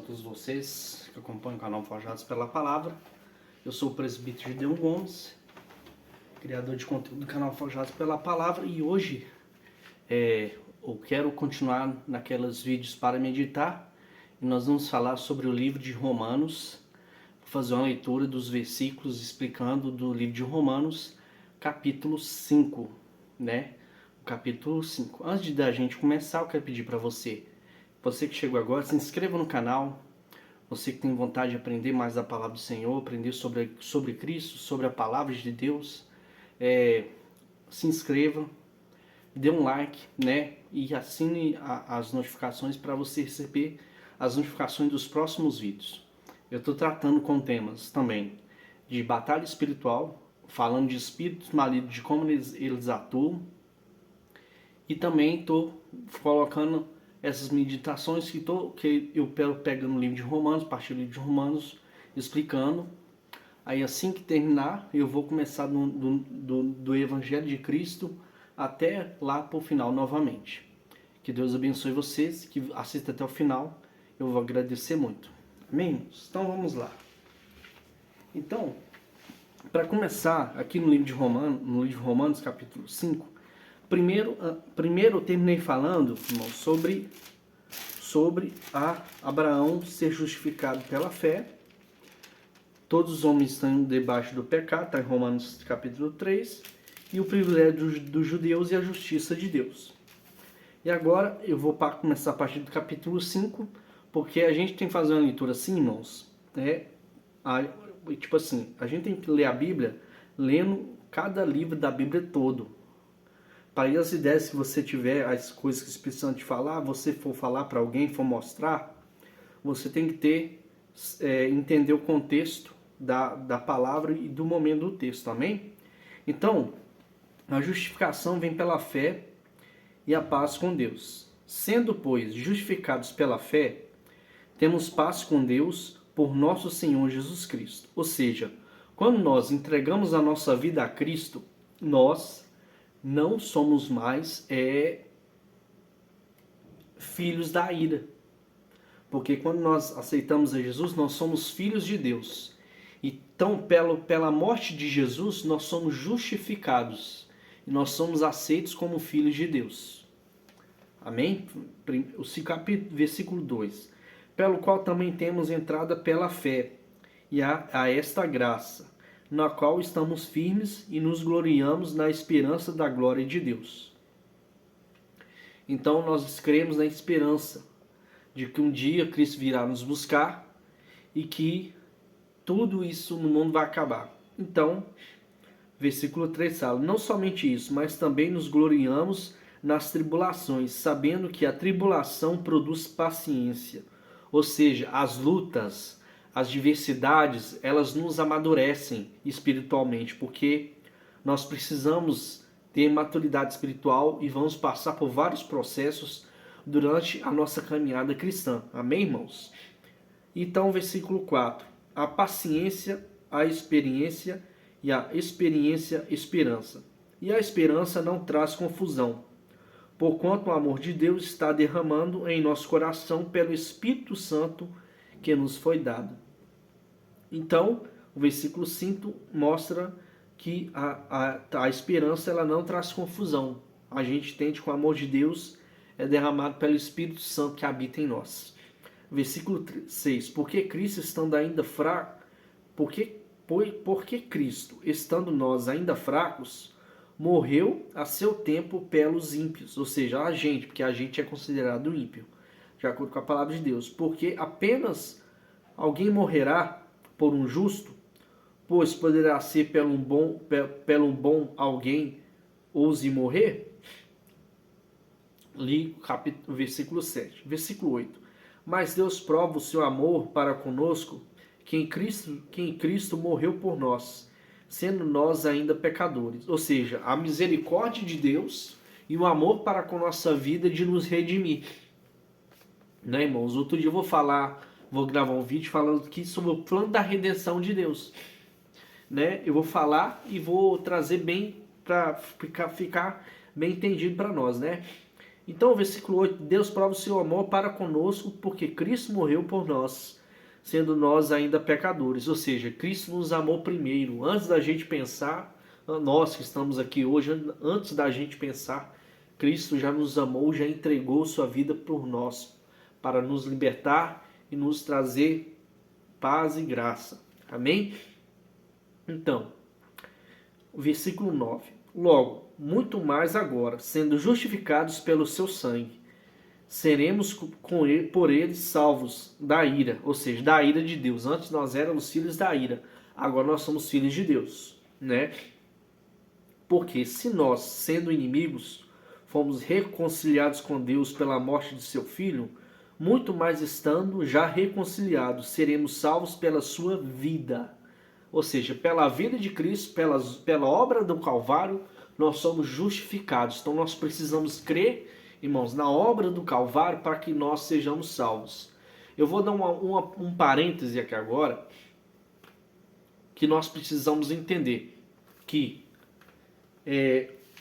todos vocês que acompanham o canal Forjados pela Palavra. Eu sou o presbítero Gideon Gomes, criador de conteúdo do canal Forjados pela Palavra, e hoje eu quero continuar naqueles vídeos para meditar, e nós vamos falar sobre o livro de Romanos. Vou fazer uma leitura dos versículos explicando do livro de Romanos, capítulo 5, né? O capítulo 5. Antes da gente começar, eu quero pedir para você que chegou agora, se inscreva no canal. Você que tem vontade de aprender mais da palavra do Senhor, aprender sobre Cristo, sobre a palavra de Deus, se inscreva, dê um like, né? E assine as notificações para você receber as notificações dos próximos vídeos. Eu estou tratando com temas também de batalha espiritual, falando de espíritos malignos, de como eles atuam. E também estou colocando essas meditações que eu pego no livro de Romanos, a partir do livro de Romanos, explicando. Aí assim que terminar, eu vou começar do Evangelho de Cristo até lá para o final novamente. Que Deus abençoe vocês, que assistam até o final. Eu vou agradecer muito. Amém? Então vamos lá. Então, para começar, aqui no livro de Romanos, capítulo 5, primeiro eu terminei falando, irmão, sobre Abraão ser justificado pela fé. Todos os homens estão debaixo do pecado, está em Romanos capítulo 3, e o privilégio dos judeus e a justiça de Deus. E agora eu vou começar a partir do capítulo 5, porque a gente tem que fazer uma leitura assim, irmãos, tipo assim, a gente tem que ler a Bíblia lendo cada livro da Bíblia todo. Para aí as ideias que você tiver, as coisas que precisam te falar, você for falar para alguém, for mostrar, você tem que entender o contexto da palavra e do momento do texto, amém? Então, a justificação vem pela fé e a paz com Deus. Sendo, pois, justificados pela fé, temos paz com Deus por nosso Senhor Jesus Cristo. Ou seja, quando nós entregamos a nossa vida a Cristo, nós não somos mais filhos da ira. Porque quando nós aceitamos a Jesus, nós somos filhos de Deus. Então, pela morte de Jesus, nós somos justificados. E nós somos aceitos como filhos de Deus. Amém? Versículo 2. Pelo qual também temos entrada pela fé, e a esta graça, na qual estamos firmes e nos gloriamos na esperança da glória de Deus. Então nós cremos na esperança de que um dia Cristo virá nos buscar e que tudo isso no mundo vai acabar. Então, versículo 3 fala, não somente isso, mas também nos gloriamos nas tribulações, sabendo que a tribulação produz paciência. Ou seja, as lutas, as diversidades, elas nos amadurecem espiritualmente, porque nós precisamos ter maturidade espiritual e vamos passar por vários processos durante a nossa caminhada cristã. Amém, irmãos? Então, versículo 4. A paciência, a experiência, e a experiência, esperança. E a esperança não traz confusão, porquanto o amor de Deus está derramando em nosso coração pelo Espírito Santo que nos foi dado. Então, o versículo 5 mostra que a esperança ela não traz confusão. A gente entende que o amor de Deus é derramado pelo Espírito Santo que habita em nós. Versículo 6. Porque Cristo estando ainda fraco, porque Cristo, estando nós ainda fracos, morreu a seu tempo pelos ímpios, ou seja, a gente, porque a gente é considerado ímpio, de acordo com a palavra de Deus. Porque apenas alguém morrerá por um justo, pois poderá ser pelo um bom alguém ouse morrer? Li o versículo 7. Versículo 8. Mas Deus prova o seu amor para conosco, que em Cristo morreu por nós, sendo nós ainda pecadores. Ou seja, a misericórdia de Deus e o amor para com nossa vida de nos redimir. Né, irmãos? Outro dia eu vou gravar um vídeo falando aqui sobre o plano da redenção de Deus. Né? Eu vou falar e vou trazer bem para ficar bem entendido para nós, né? Então, o versículo 8, Deus prova o seu amor para conosco, porque Cristo morreu por nós, sendo nós ainda pecadores. Ou seja, Cristo nos amou primeiro, antes da gente pensar, nós que estamos aqui hoje, antes da gente pensar, Cristo já nos amou, já entregou sua vida por nós, para nos libertar e nos trazer paz e graça. Amém? Então, o versículo 9. Logo, muito mais agora, sendo justificados pelo seu sangue, seremos por ele salvos da ira, ou seja, da ira de Deus. Antes nós éramos filhos da ira, agora nós somos filhos de Deus, né? Porque se nós, sendo inimigos, fomos reconciliados com Deus pela morte de seu Filho, muito mais estando já reconciliados, seremos salvos pela sua vida. Ou seja, pela vida de Cristo, pela obra do Calvário, nós somos justificados. Então nós precisamos crer, irmãos, na obra do Calvário para que nós sejamos salvos. Eu vou dar um parêntese aqui agora, que nós precisamos entender que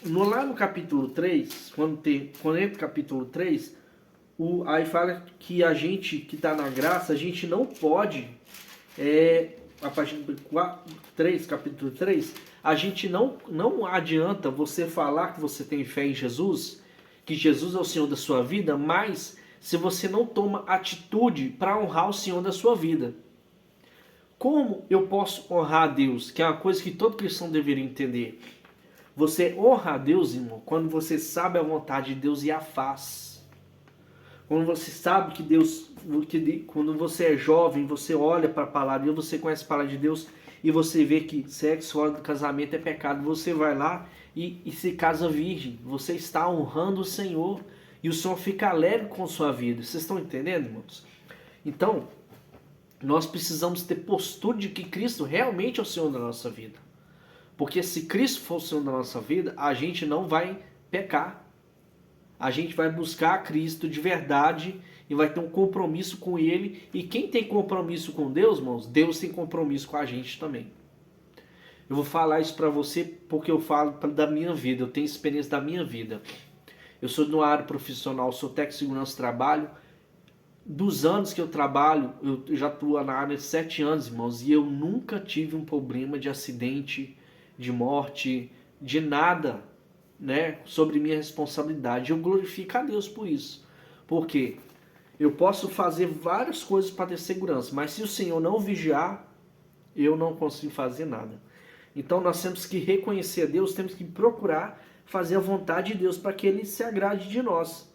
lá no capítulo 3, quando entra o capítulo 3, aí fala que a gente que está na graça, a gente não pode, a partir do capítulo 3, a gente não adianta você falar que você tem fé em Jesus, que Jesus é o Senhor da sua vida, mas se você não toma atitude para honrar o Senhor da sua vida. Como eu posso honrar a Deus? Que é uma coisa que todo cristão deveria entender. Você honra a Deus, irmão, quando você sabe a vontade de Deus e a faz. Quando você sabe que Deus, quando você é jovem, você olha para a palavra de Deus, você conhece a palavra de Deus e você vê que sexo fora do casamento é pecado, você vai lá e se casa virgem. Você está honrando o Senhor e o Senhor fica alegre com a sua vida. Vocês estão entendendo, irmãos? Então, nós precisamos ter postura de que Cristo realmente é o Senhor da nossa vida. Porque se Cristo for o Senhor da nossa vida, a gente não vai pecar. A gente vai buscar Cristo de verdade e vai ter um compromisso com Ele. E quem tem compromisso com Deus, irmãos, Deus tem compromisso com a gente também. Eu vou falar isso para você porque eu falo da minha vida, eu tenho experiência da minha vida. Eu sou de uma área profissional, sou técnico de segurança do trabalho. Dos anos que eu trabalho, eu já estou na área de 7 anos, irmãos, e eu nunca tive um problema de acidente, de morte, de nada, né, sobre minha responsabilidade. Eu glorifico a Deus por isso. Porque eu posso fazer várias coisas para ter segurança, mas se o Senhor não vigiar, eu não consigo fazer nada. Então nós temos que reconhecer a Deus, temos que procurar fazer a vontade de Deus para que Ele se agrade de nós.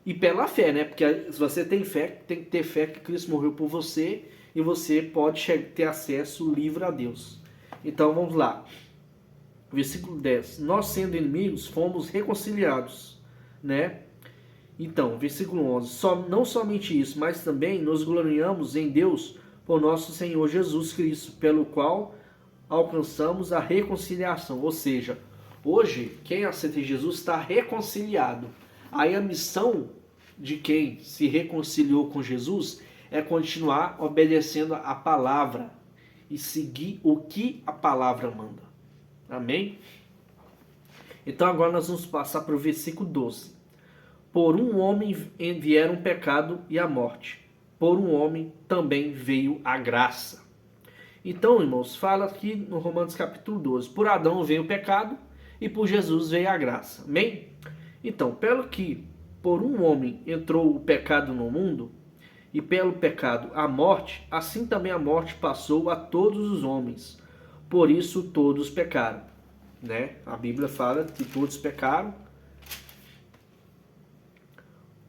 E pela fé, né? Porque se você tem fé, tem que ter fé que Cristo morreu por você e você pode ter acesso livre a Deus. Então vamos lá. Versículo 10. Nós sendo inimigos, fomos reconciliados, né? Então, versículo 11. Não somente isso, mas também nos gloriamos em Deus por nosso Senhor Jesus Cristo, pelo qual alcançamos a reconciliação. Ou seja, hoje, quem aceita Jesus está reconciliado. Aí a missão de quem se reconciliou com Jesus é continuar obedecendo a palavra e seguir o que a palavra manda. Amém? Então agora nós vamos passar para o versículo 12. Por um homem vieram o pecado e a morte. Por um homem também veio a graça. Então, irmãos, fala aqui no Romanos capítulo 12. Por Adão veio o pecado e por Jesus veio a graça. Amém? Então, pelo que por um homem entrou o pecado no mundo, e pelo pecado a morte, assim também a morte passou a todos os homens. Por isso todos pecaram. Né? A Bíblia fala que todos pecaram.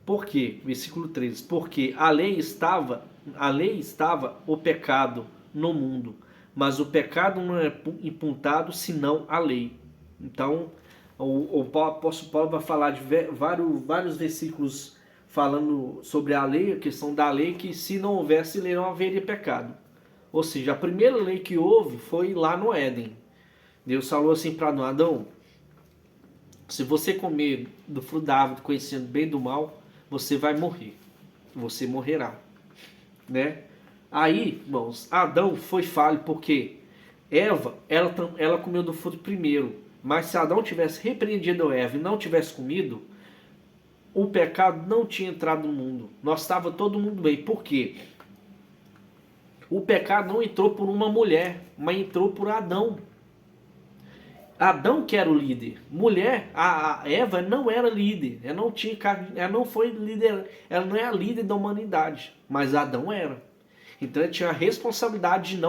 Por quê? Versículo 13. Porque a lei estava o pecado no mundo, mas o pecado não é imputado senão a lei. Então, o apóstolo Paulo vai falar de vários versículos falando sobre a lei, a questão da lei, que se não houvesse lei não haveria pecado. Ou seja, a primeira lei que houve foi lá no Éden. Deus falou assim para Adão: se você comer do fruto da árvore conhecendo bem do mal, você vai morrer. Você morrerá. Né? Aí, irmãos, Adão foi falho porque Eva, ela comeu do fruto primeiro. Mas se Adão tivesse repreendido Eva e não tivesse comido, o pecado não tinha entrado no mundo. Nós estava todo mundo bem. Por quê? O pecado não entrou por uma mulher, mas entrou por Adão. Adão que era o líder. Mulher, a Eva não era líder. Ela não foi líder, ela não é a líder da humanidade, mas Adão era. Então ele tinha a responsabilidade de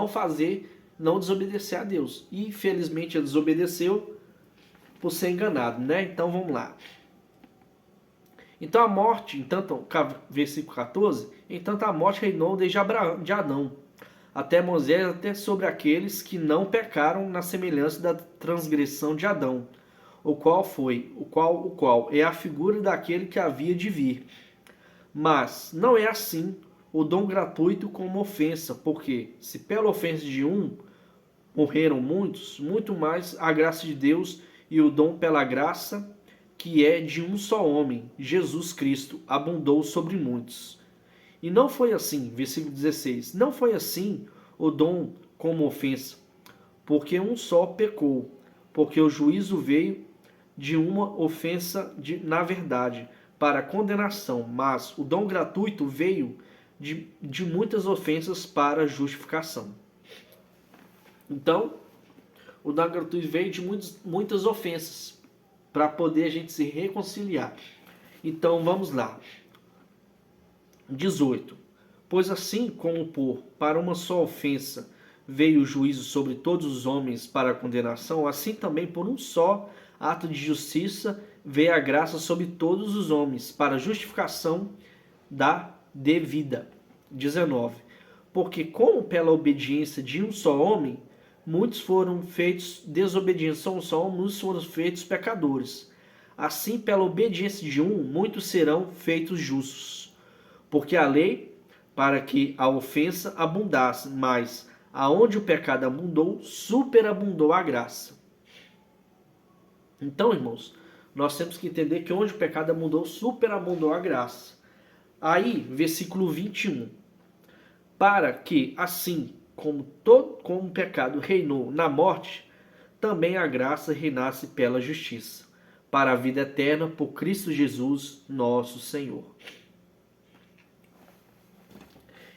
não desobedecer a Deus. E infelizmente ele desobedeceu por ser enganado, né? Então vamos lá. Então a morte, versículo 14, entanto a morte reinou desde de Adão até Moisés, até sobre aqueles que não pecaram na semelhança da transgressão de Adão, o qual é a figura daquele que havia de vir. Mas não é assim o dom gratuito como ofensa, porque se pela ofensa de um morreram muitos, muito mais a graça de Deus e o dom pela graça, que é de um só homem, Jesus Cristo, abundou sobre muitos. E não foi assim, versículo 16, não foi assim o dom como ofensa, porque um só pecou, porque o juízo veio de uma ofensa na verdade, para condenação, mas o dom gratuito veio de muitas ofensas para justificação. Então, o dom gratuito veio de muitas ofensas, para poder a gente se reconciliar. Então, vamos lá. 18. Pois assim como para uma só ofensa veio o juízo sobre todos os homens para a condenação, assim também por um só ato de justiça veio a graça sobre todos os homens para a justificação da devida. 19. Porque como pela obediência de um só homem, muitos foram feitos desobedientes a um só homem, muitos foram feitos pecadores. Assim, pela obediência de um, muitos serão feitos justos. Porque a lei, para que a ofensa abundasse, mas aonde o pecado abundou, superabundou a graça. Então, irmãos, nós temos que entender que onde o pecado abundou, superabundou a graça. Aí, versículo 21. Para que, assim como o pecado reinou na morte, também a graça reinasse pela justiça, para a vida eterna por Cristo Jesus, nosso Senhor.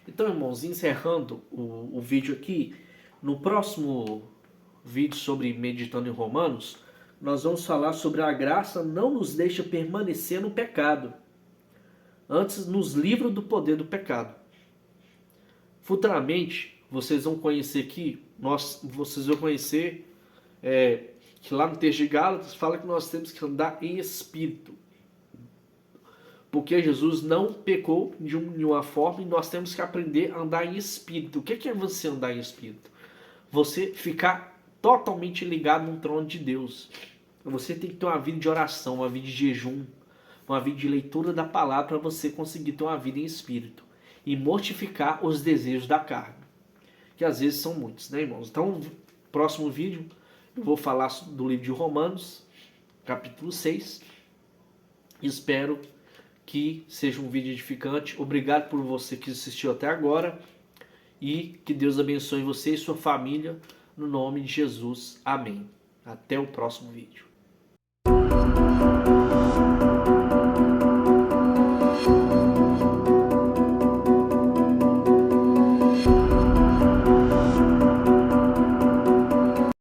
Então, irmãos, encerrando o vídeo aqui, no próximo vídeo sobre Meditando em Romanos, nós vamos falar sobre a graça não nos deixa permanecer no pecado, antes nos livra do poder do pecado. Futuramente, vocês vão conhecer aqui, vocês vão conhecer que lá no texto de Gálatas fala que nós temos que andar em espírito. Porque Jesus não pecou de uma forma e nós temos que aprender a andar em espírito. O que é você andar em espírito? Você ficar totalmente ligado no trono de Deus. Você tem que ter uma vida de oração, uma vida de jejum, uma vida de leitura da palavra para você conseguir ter uma vida em espírito. E mortificar os desejos da carne. Que às vezes são muitos, né, irmãos? Então, no próximo vídeo, eu vou falar do livro de Romanos, capítulo 6. Espero que seja um vídeo edificante. Obrigado por você que assistiu até agora. E que Deus abençoe você e sua família. No nome de Jesus. Amém. Até o próximo vídeo.